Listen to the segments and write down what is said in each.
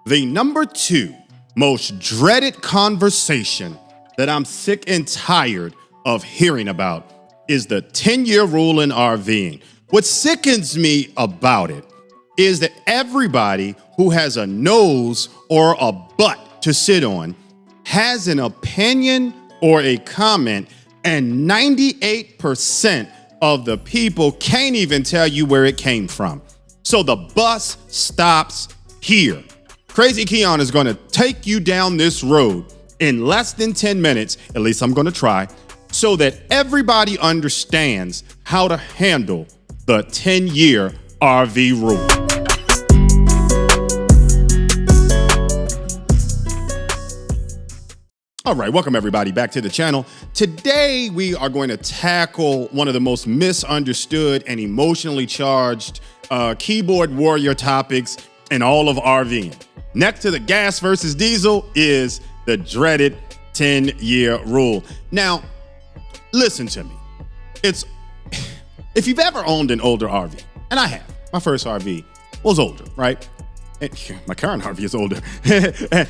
The number 2 most dreaded conversation that I'm sick and tired of hearing about is the 10-year rule in RVing. What sickens me about it is that everybody who has a nose or a butt to sit on has an opinion or a comment, and 98% of the people can't even tell you where it came from. So the bus stops here. Crazy Keon is going to take you down this road in less than 10 minutes, at least I'm going to try, so that everybody understands how to handle the 10-year RV rule. All right, welcome everybody back to the channel. Today, we are going to tackle one of the most misunderstood and emotionally charged keyboard warrior topics in all of RVing. Next to the gas versus diesel is the dreaded 10-year rule. Now, listen to me. If you've ever owned an older RV, and I have, my first RV was older, right? My current RV is older.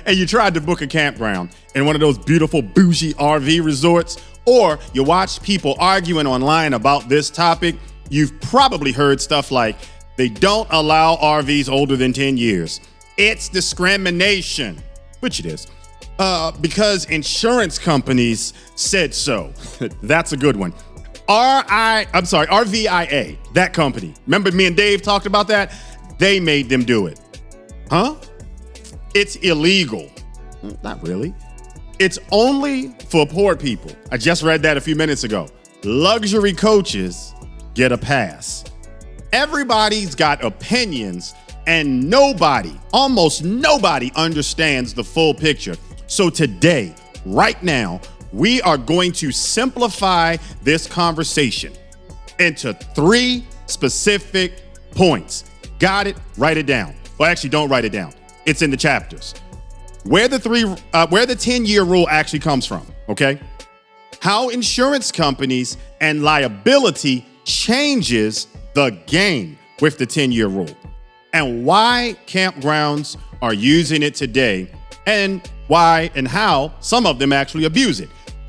And you tried to book a campground in one of those beautiful bougie RV resorts, or you watched people arguing online about this topic, you've probably heard stuff like, they don't allow RVs older than 10 years. It's discrimination, which it is, because insurance companies said so. That's a good one. RVIA, that company. Remember me and Dave talked about that? They made them do it. Huh? It's illegal. Not really. It's only for poor people. I just read that a few minutes ago. Luxury coaches get a pass. Everybody's got opinions, and almost nobody understands the full picture. So today, right now, we are going to simplify this conversation into 3 specific points. Got it? Write it down. Well, actually, don't write it down. It's in the chapters. Where the 10-year rule actually comes from, okay? How insurance companies and liability changes the game with the 10-year rule, and why campgrounds are using it today, and why and how some of them actually abuse it.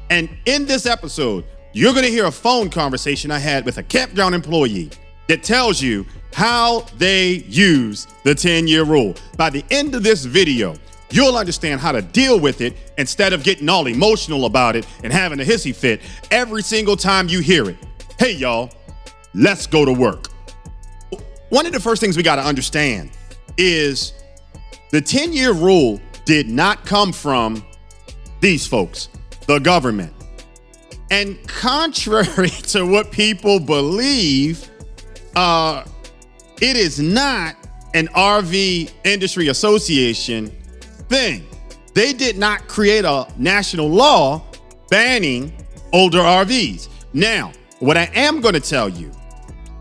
And in this episode, you're going to hear a phone conversation I had with a campground employee that tells you how they use the 10-year rule. By the end of this video, you'll understand how to deal with it instead of getting all emotional about it and having a hissy fit every single time you hear it. Hey, y'all, let's go to work. One of the first things we got to understand is the 10-year rule did not come from these folks, the government. And contrary to what people believe, it is not an RV industry association thing. They did not create a national law banning older RVs. Now, what I am going to tell you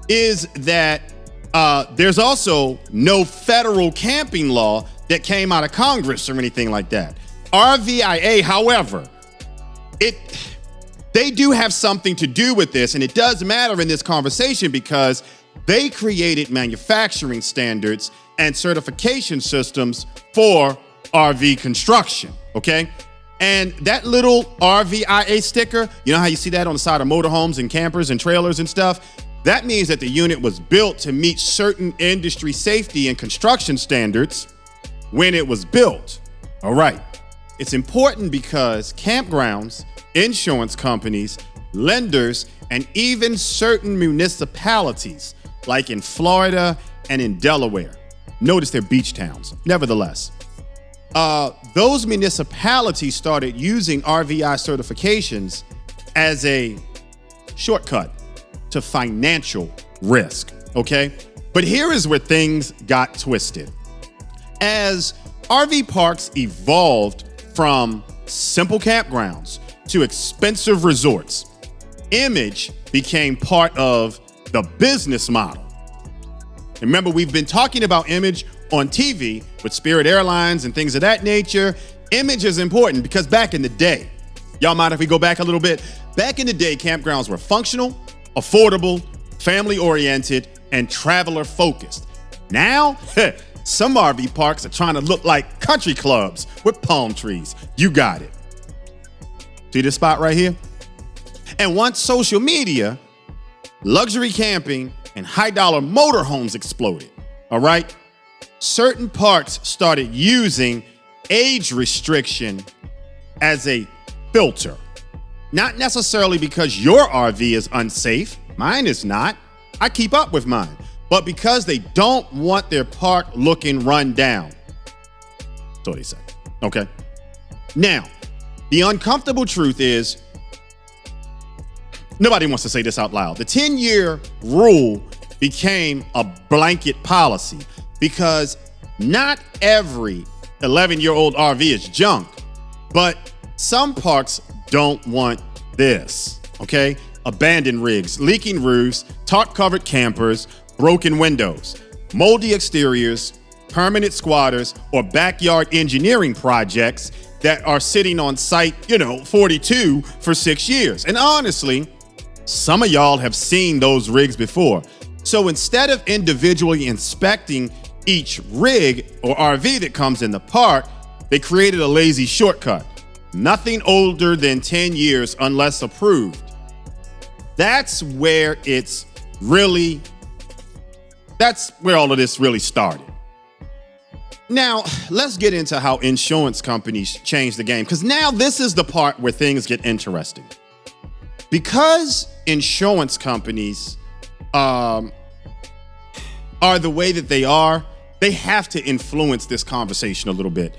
is that there's also no federal camping law that came out of Congress or anything like that. RVIA, however, they do have something to do with this, and it does matter in this conversation because they created manufacturing standards and certification systems for RV construction, okay? And that little RVIA sticker, you know how you see that on the side of motorhomes and campers and trailers and stuff? That means that the unit was built to meet certain industry safety and construction standards when it was built. All right. It's important because campgrounds, insurance companies, lenders, and even certain municipalities, like in Florida and in Delaware, notice they're beach towns, nevertheless, those municipalities started using RVI certifications as a shortcut to financial risk, okay? But here is where things got twisted. As RV parks evolved from simple campgrounds to expensive resorts, image became part of the business model. Remember, we've been talking about image on TV with Spirit Airlines and things of that nature. Image is important because back in the day, y'all mind if we go back a little bit? Back in the day, campgrounds were functional, affordable, family-oriented, and traveler-focused. Now, Some RV parks are trying to look like country clubs with palm trees. You got it. See this spot right here? And once social media, luxury camping, and high-dollar motorhomes exploded, all right? Certain parks started using age restriction as a filter. Not necessarily because your RV is unsafe. Mine is not. I keep up with mine. But because they don't want their park looking run down. That's what they say. Okay. Now, the uncomfortable truth is, nobody wants to say this out loud. The 10-year rule became a blanket policy because not every 11-year-old RV is junk, but some parks don't want this, okay? Abandoned rigs, leaking roofs, tarp-covered campers, broken windows, moldy exteriors, permanent squatters, or backyard engineering projects that are sitting on site, 42 for 6 years. And honestly, some of y'all have seen those rigs before. So instead of individually inspecting each rig or RV that comes in the park, they created a lazy shortcut. Nothing older than 10 years unless approved. That's where all of this really started. Now, let's get into how insurance companies change the game, because now this is the part where things get interesting. Because insurance companies are the way that they are, they have to influence this conversation a little bit.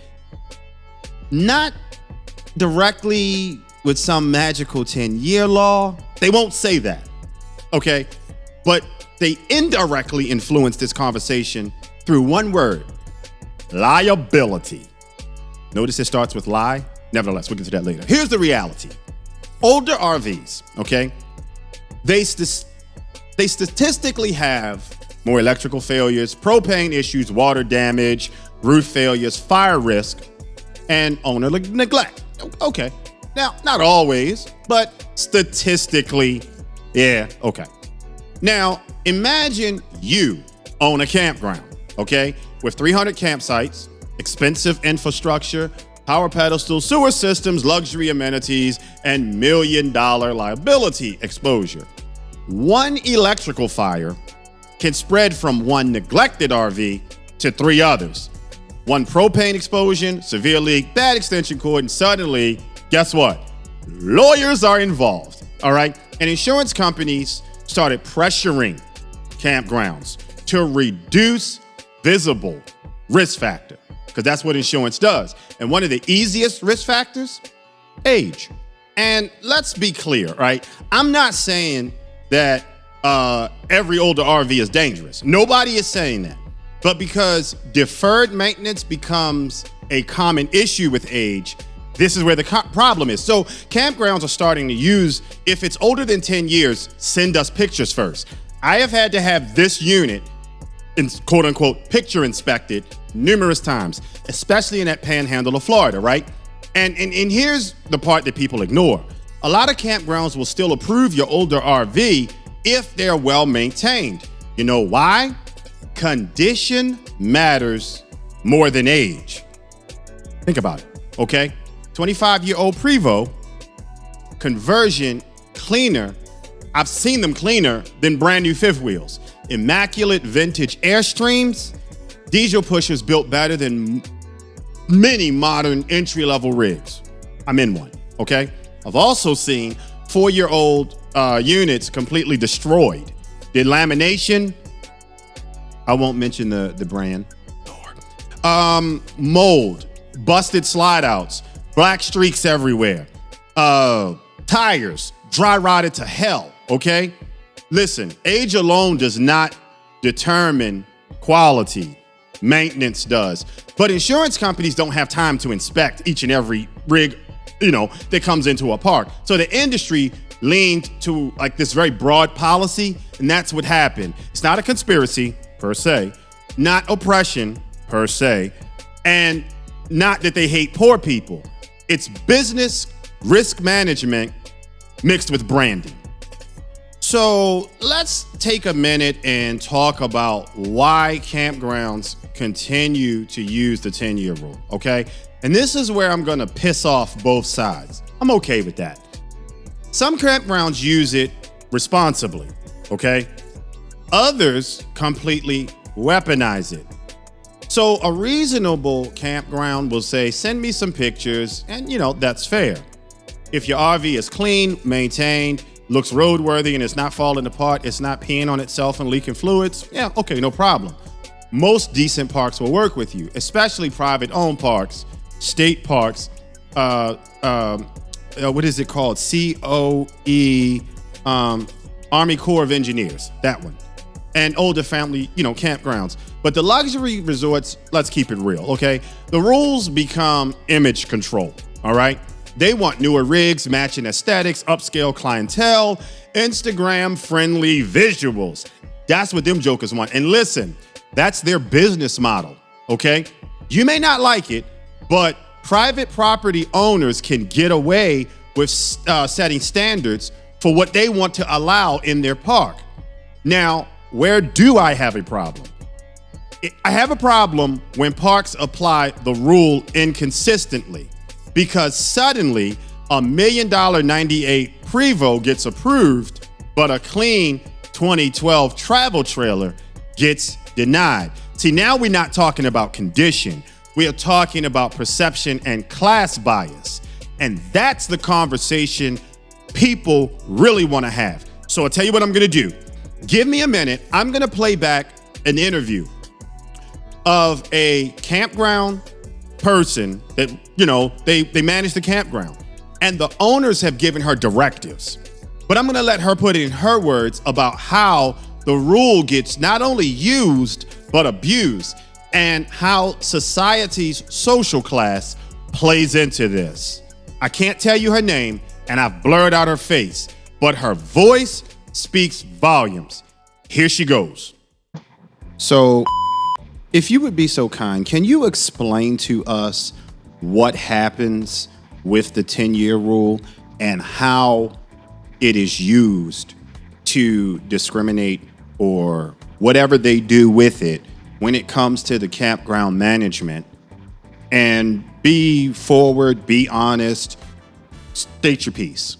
Not directly with some magical 10-year law. They won't say that, okay? But they indirectly influence this conversation through one word: liability. Notice it starts with lie. Nevertheless, we'll get to that later. Here's the reality. Older RVs, okay? They statistically have more electrical failures, propane issues, water damage, roof failures, fire risk, and owner neglect. Okay. Now, not always, but statistically, yeah, okay. Now, imagine you own a campground, okay, with 300 campsites, expensive infrastructure, power pedestals, sewer systems, luxury amenities, and $1 million liability exposure. One electrical fire can spread from one neglected RV to 3 others. One propane explosion, severe leak, bad extension cord, and suddenly, guess what? Lawyers are involved, all right? And insurance companies started pressuring campgrounds to reduce visible risk factor, because that's what insurance does. And one of the easiest risk factors, age. And let's be clear, right? I'm not saying that every older RV is dangerous. Nobody is saying that. But because deferred maintenance becomes a common issue with age, this is where the problem is. So campgrounds are starting to use, if it's older than 10 years, send us pictures first. I have had to have this unit, quote unquote, picture inspected numerous times, especially in that panhandle of Florida, right? And here's the part that people ignore. A lot of campgrounds will still approve your older RV if they're well maintained. You know why? Condition matters more than age. Think about it, okay? 25-year-old Prevost, conversion cleaner. I've seen them cleaner than brand new fifth wheels. Immaculate vintage Airstreams, diesel pushers built better than many modern entry-level rigs. I'm in one, okay? I've also seen 4-year-old units completely destroyed. The lamination, I won't mention the brand. Mold, busted slide outs, black streaks everywhere. Tires, dry rotted to hell, okay? Listen, age alone does not determine quality. Maintenance does. But insurance companies don't have time to inspect each and every rig, that comes into a park. So the industry leaned to like this very broad policy, and that's what happened. It's not a conspiracy per se, not oppression per se, and not that they hate poor people. It's business risk management mixed with branding. So let's take a minute and talk about why campgrounds continue to use the 10-year rule, okay? And this is where I'm gonna piss off both sides. I'm okay with that. Some campgrounds use it responsibly, okay? Others completely weaponize it. So a reasonable campground will say, send me some pictures, and that's fair. If your RV is clean, maintained, looks roadworthy, and it's not falling apart, it's not peeing on itself and leaking fluids, yeah, okay, no problem. Most decent parks will work with you, especially private-owned parks, state parks, what is it called? COE, Army Corps of Engineers, that one. And older family, campgrounds. But the luxury resorts, let's keep it real, okay? The rules become image control, all right? They want newer rigs, matching aesthetics, upscale clientele, Instagram-friendly visuals. That's what them jokers want. And listen, that's their business model, okay? You may not like it, but private property owners can get away with setting standards for what they want to allow in their park. Now, where do I have a problem? I have a problem when parks apply the rule inconsistently, because suddenly a $1 million 98 Prevost gets approved, but a clean 2012 travel trailer gets denied. See, now we're not talking about condition. We are talking about perception and class bias. And that's the conversation people really want to have. So I'll tell you what I'm going to do. Give me a minute. I'm going to play back an interview of a campground person that, they manage the campground. And the owners have given her directives. But I'm going to let her put it in her words about how the rule gets not only used, but abused, and how society's social class plays into this. I can't tell you her name, and I've blurred out her face, but her voice speaks volumes. Here she goes. So, if you would be so kind, can you explain to us what happens with the 10-year rule and how it is used to discriminate or whatever they do with it when it comes to the campground management? And be forward, be honest, state your piece.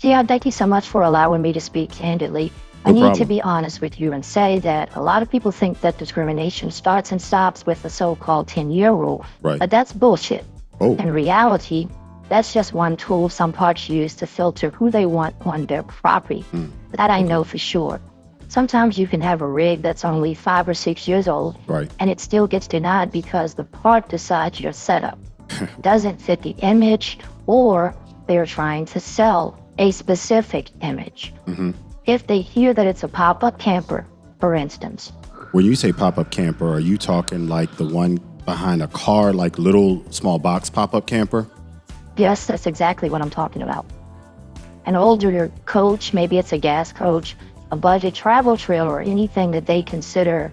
Yeah, thank you so much for allowing me to speak candidly. I need to be honest with you and say that a lot of people think that discrimination starts and stops with the so-called 10-year rule. Right. But that's bullshit. Oh. In reality, that's just one tool some parks use to filter who they want on their property. That I know for sure. Sometimes you can have a rig that's only 5 or 6 years old, Right. and it still gets denied because the park decides your setup doesn't fit the image, or they're trying to sell a specific image. If they hear that it's a pop-up camper, for instance. When you say pop-up camper, are you talking like the one behind a car, like little small box pop-up camper? Yes, that's exactly what I'm talking about. An older coach, maybe it's a gas coach, a budget travel trailer, or anything that they consider,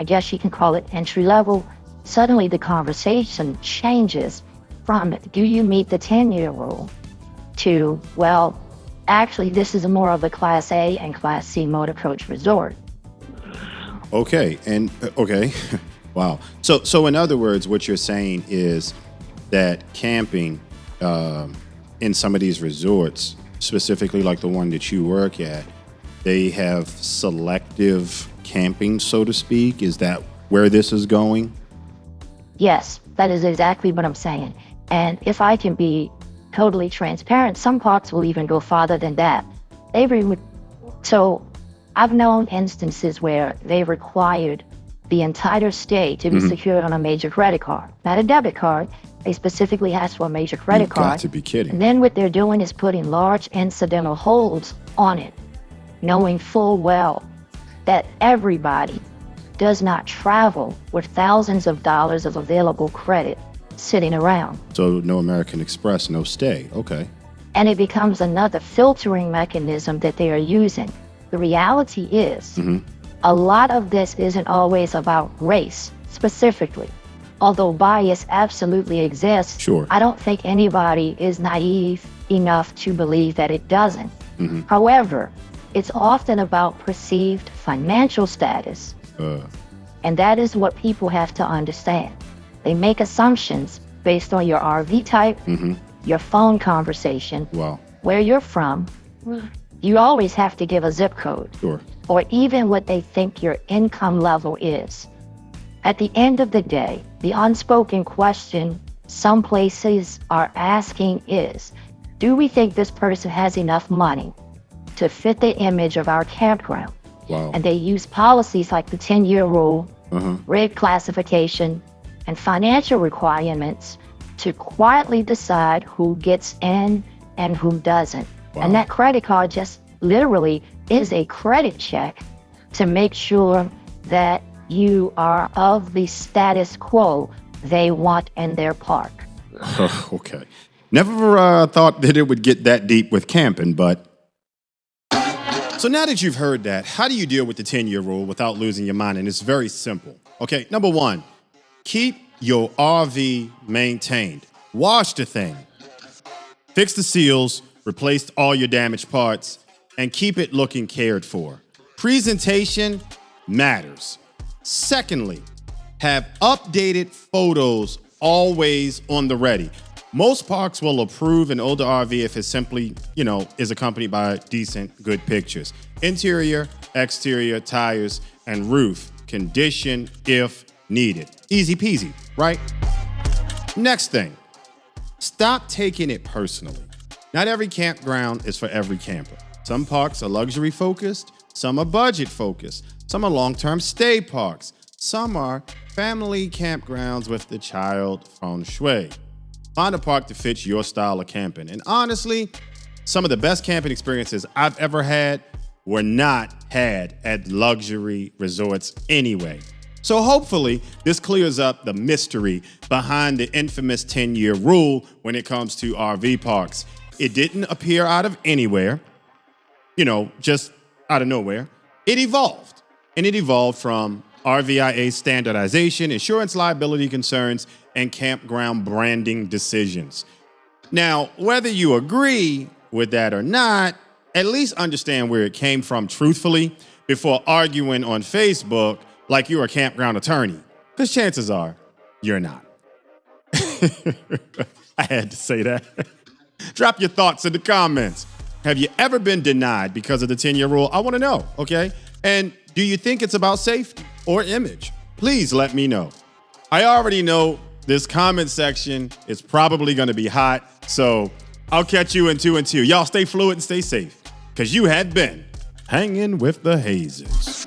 I guess you can call it entry level. Suddenly the conversation changes from, do you meet the 10-year rule, to, well, actually this is more of a Class A and Class C motor coach resort. Okay, and okay, wow. So in other words, what you're saying is that camping in some of these resorts, specifically like the one that you work at, they have selective camping, so to speak. Is that where this is going? Yes, that is exactly what I'm saying. And if I can be totally transparent, some parks will even go farther than that. So I've known instances where they required the entire stay to be secured on a major credit card, not a debit card. They specifically asked for a major credit card. Got to be kidding. And then what they're doing is putting large incidental holds on it, knowing full well that everybody does not travel with thousands of dollars of available credit sitting around. So no American Express, no stay. Okay. And it becomes another filtering mechanism that they are using. The reality is, a lot of this isn't always about race specifically. Although bias absolutely exists, Sure. I don't think anybody is naive enough to believe that it doesn't. However, it's often about perceived financial status. And that is what people have to understand. They make assumptions based on your RV type, your phone conversation, Wow. where you're from. You always have to give a zip code, Sure. or even what they think your income level is. At the end of the day, the unspoken question some places are asking is, do we think this person has enough money to fit the image of our campground? Wow. And they use policies like the 10-year rule, rig classification, and financial requirements to quietly decide who gets in and who doesn't. Wow. And that credit card just literally is a credit check to make sure that you are of the status quo they want in their park. Okay. Never thought that it would get that deep with camping, but... So now that you've heard that, how do you deal with the 10-year rule without losing your mind? And it's very simple. Okay, number one, keep your RV maintained. Wash the thing. Fix the seals, replace all your damaged parts, and keep it looking cared for. Presentation matters. Secondly, have updated photos always on the ready. Most parks will approve an older RV if it simply, is accompanied by decent, good pictures. Interior, exterior, tires, and roof condition if needed. Easy peasy, right? Next thing, stop taking it personally. Not every campground is for every camper. Some parks are luxury focused, some are budget focused, some are long-term stay parks, some are family campgrounds with the child feng shui. Find a park that fits your style of camping. And honestly, some of the best camping experiences I've ever had were not had at luxury resorts anyway. So hopefully this clears up the mystery behind the infamous 10-year rule when it comes to RV parks. It didn't appear out of anywhere, just out of nowhere. It evolved, and it evolved from RVIA standardization, insurance liability concerns, and campground branding decisions. Now, whether you agree with that or not, at least understand where it came from truthfully before arguing on Facebook like you're a campground attorney, because chances are you're not. I had to say that. Drop your thoughts in the comments. Have you ever been denied because of the 10-year rule? I want to know, okay? And do you think it's about safety or image? Please let me know. I already know this comment section is probably going to be hot, so I'll catch you in 2 and 2. Y'all stay fluid and stay safe, because you had been hanging with the hazers.